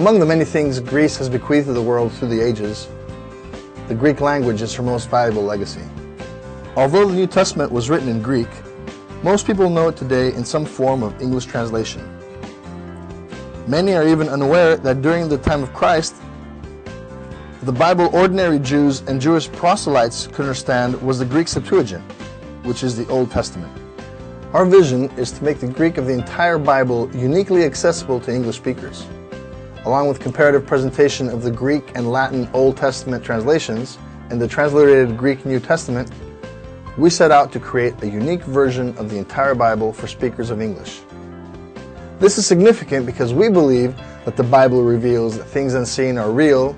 Among the many things Greece has bequeathed to the world through the ages, the Greek language is her most valuable legacy. Although the New Testament was written in Greek, most people know it today in some form of English translation. Many are even unaware that during the time of Christ, the Bible ordinary Jews and Jewish proselytes could understand was the Greek Septuagint, which is the Old Testament. Our vision is to make the Greek of the entire Bible uniquely accessible to English speakers. Along with comparative presentation of the Greek and Latin Old Testament translations and the transliterated Greek New Testament, we set out to create a unique version of the entire Bible for speakers of English. This is significant because we believe that the Bible reveals that things unseen are real,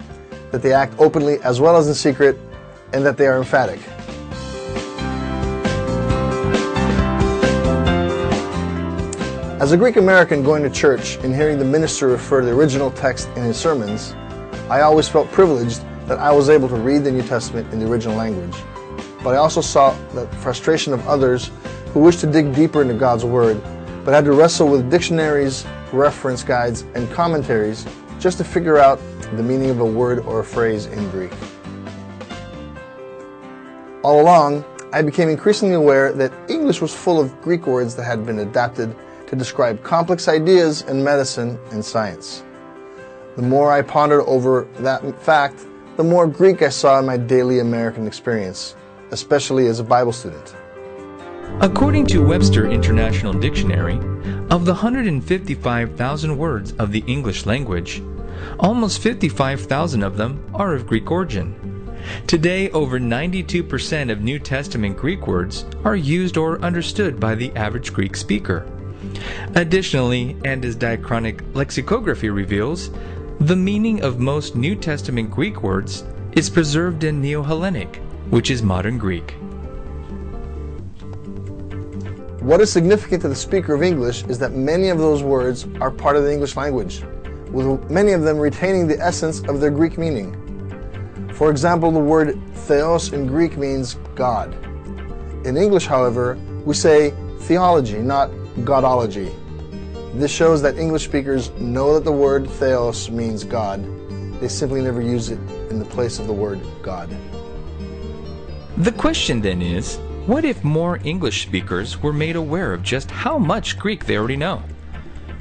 that they act openly as well as in secret, and that they are emphatic. As a Greek American going to church and hearing the minister refer to the original text in his sermons, I always felt privileged that I was able to read the New Testament in the original language. But I also saw the frustration of others who wished to dig deeper into God's Word, but had to wrestle with dictionaries, reference guides, and commentaries just to figure out the meaning of a word or a phrase in Greek. All along, I became increasingly aware that English was full of Greek words that had been adapted to describe complex ideas in medicine and science. The more I pondered over that fact, the more Greek I saw in my daily American experience, especially as a Bible student. According to Webster International Dictionary, of the 155,000 words of the English language, almost 55,000 of them are of Greek origin. Today, over 92% of New Testament Greek words are used or understood by the average Greek speaker. Additionally, and as diachronic lexicography reveals, the meaning of most New Testament Greek words is preserved in Neo-Hellenic, which is modern Greek. What is significant to the speaker of English is that many of those words are part of the English language, with many of them retaining the essence of their Greek meaning. For example, the word theos in Greek means God. In English, however, we say theology, not godology. This shows that English speakers know that the word theos means God. They simply never use it in the place of the word God. The question then is, what if more English speakers were made aware of just how much Greek they already know?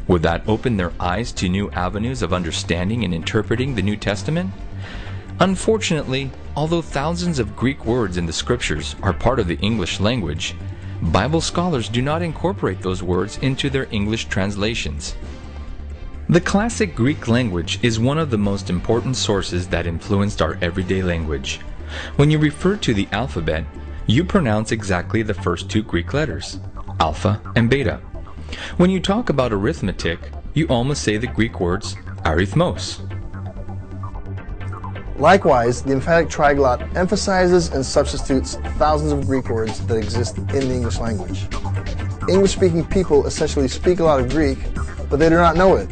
Would that open their eyes to new avenues of understanding and interpreting the New Testament? Unfortunately, although thousands of Greek words in the Scriptures are part of the English language, Bible scholars do not incorporate those words into their English translations. The classic Greek language is one of the most important sources that influenced our everyday language. When you refer to the alphabet, you pronounce exactly the first two Greek letters, alpha and beta. When you talk about arithmetic, you almost say the Greek words arithmos. Likewise, the emphatic triglot emphasizes and substitutes thousands of Greek words that exist in the English language. English-speaking people essentially speak a lot of Greek, but they do not know it.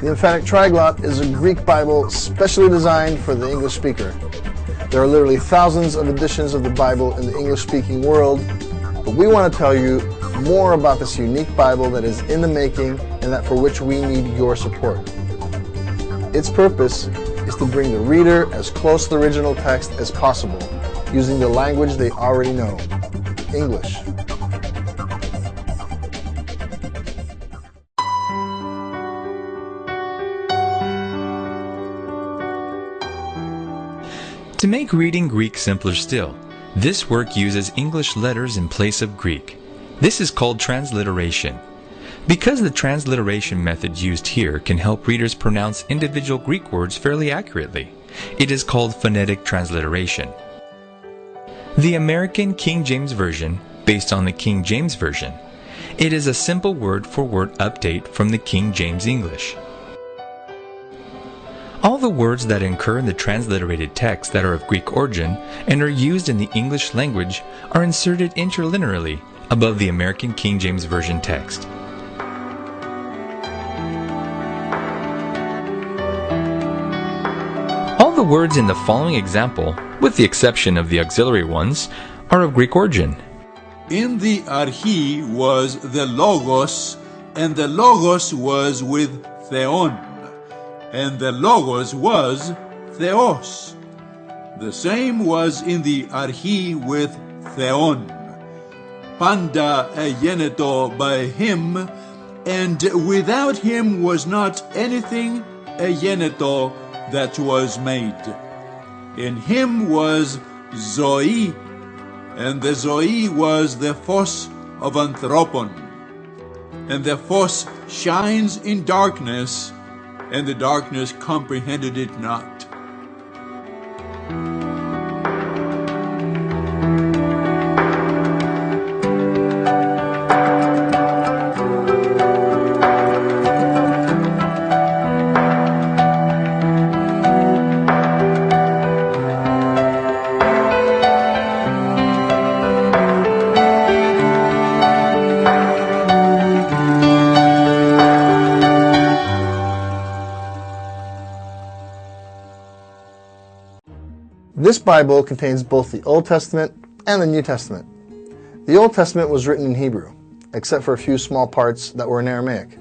The emphatic triglot is a Greek Bible specially designed for the English speaker. There are literally thousands of editions of the Bible in the English-speaking world, but we want to tell you more about this unique Bible that is in the making and that for which we need your support. Its purpose is to bring the reader as close to the original text as possible, using the language they already know, English. To make reading Greek simpler still, this work uses English letters in place of Greek. This is called transliteration. Because the transliteration method used here can help readers pronounce individual Greek words fairly accurately, it is called phonetic transliteration. The American King James Version, based on the King James Version, it is a simple word-for-word update from the King James English. All the words that occur in the transliterated text that are of Greek origin and are used in the English language are inserted interlinearly above the American King James Version text. All the words in the following example, with the exception of the auxiliary ones, are of Greek origin. In the archi was the Logos, and the Logos was with Theon, and the Logos was Theos. The same was in the Archi with Theon. Panda egeneto by him, and without him was not anything egeneto that was made. In him was Zoe, and the Zoe was the Phos of Anthropon. And the Phos shines in darkness, and the darkness comprehended it not. This Bible contains both the Old Testament and the New Testament. The Old Testament was written in Hebrew, except for a few small parts that were in Aramaic.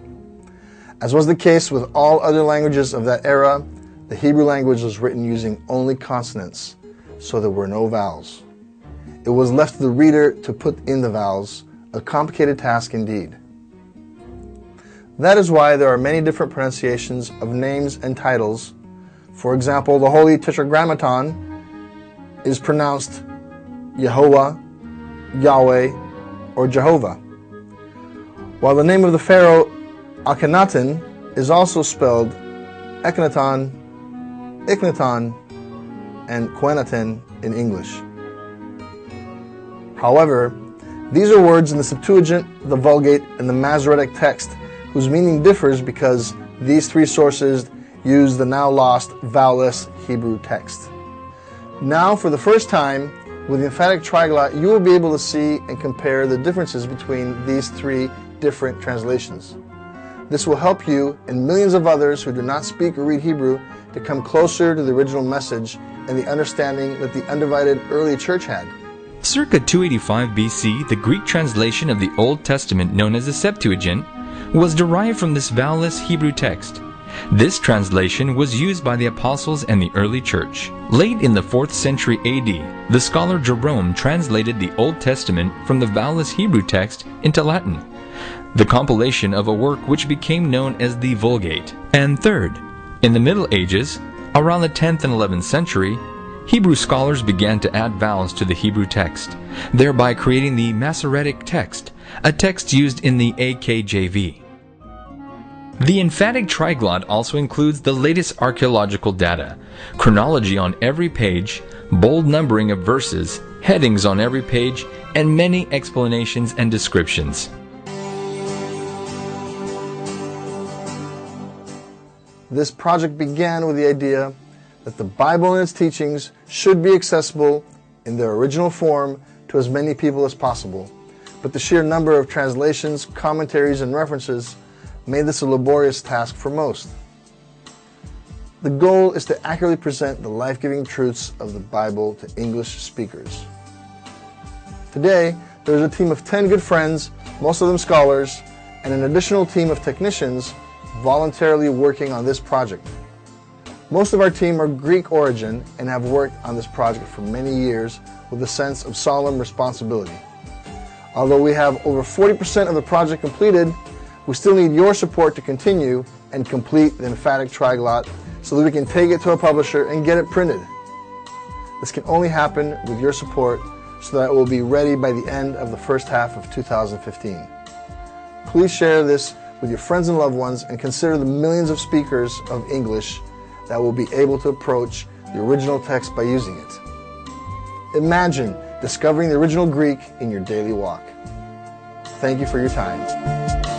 As was the case with all other languages of that era, the Hebrew language was written using only consonants, so there were no vowels. It was left to the reader to put in the vowels, a complicated task indeed. That is why there are many different pronunciations of names and titles. For example, the Holy Tetragrammaton is pronounced Yehovah, Yahweh, or Jehovah, while the name of the pharaoh Akhenaten is also spelled Eknaton, Iknaton, and Quenaten in English. However, these are words in the Septuagint, the Vulgate, and the Masoretic text whose meaning differs because these three sources use the now lost vowelless Hebrew text. Now, for the first time, with the Emphatic Triglot, you will be able to see and compare the differences between these three different translations. This will help you and millions of others who do not speak or read Hebrew to come closer to the original message and the understanding that the undivided early church had. Circa 285 BC, the Greek translation of the Old Testament known as the Septuagint was derived from this vowelless Hebrew text. This translation was used by the apostles and the early church. Late in the 4th century AD, the scholar Jerome translated the Old Testament from the vowelless Hebrew text into Latin, the compilation of a work which became known as the Vulgate. And third, in the Middle Ages, around the 10th and 11th century, Hebrew scholars began to add vowels to the Hebrew text, thereby creating the Masoretic text, a text used in the AKJV. The Emphatic Triglot also includes the latest archaeological data, chronology on every page, bold numbering of verses, headings on every page, and many explanations and descriptions. This project began with the idea that the Bible and its teachings should be accessible in their original form to as many people as possible, but the sheer number of translations, commentaries, and references made this a laborious task for most. The goal is to accurately present the life-giving truths of the Bible to English speakers. Today, there is a team of 10 good friends, most of them scholars, and an additional team of technicians voluntarily working on this project. Most of our team are Greek origin and have worked on this project for many years with a sense of solemn responsibility. Although we have over 40% of the project completed, we still need your support to continue and complete the Emphatic Triglot so that we can take it to a publisher and get it printed. This can only happen with your support so that it will be ready by the end of the first half of 2015. Please share this with your friends and loved ones and consider the millions of speakers of English that will be able to approach the original text by using it. Imagine discovering the original Greek in your daily walk. Thank you for your time.